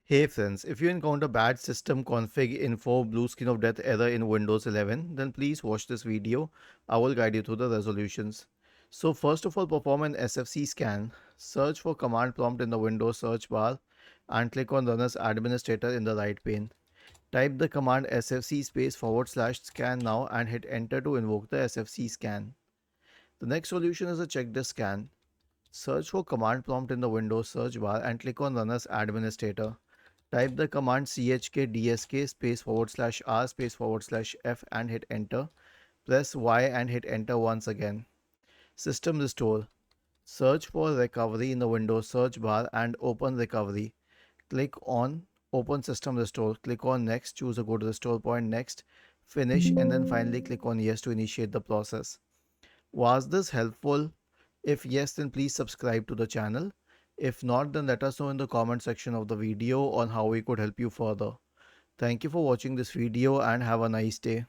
Hey friends, if you encounter bad system config info blue screen of death error in Windows 11, then please watch this video. I will guide you through the resolutions. So first of all, perform an SFC scan. Search for command prompt in the Windows search bar and click on Run as Administrator in the right pane. Type the command sfc /scan now and hit enter to invoke the SFC scan. The next solution is a check disk scan. Search for command prompt in the Windows search bar and click on Run as Administrator. Type the command chkdsk /r/f and hit enter. Press Y and hit enter once again. System restore. Search for recovery in the Windows search bar and open recovery. Click on open system restore. Click on next, choose a go to restore point, next, finish, and then finally click on yes to initiate the process. Was this helpful? If yes, then please subscribe to the channel. If not, then let us know in the comment section of the video on how we could help you further. Thank you for watching this video and have a nice day.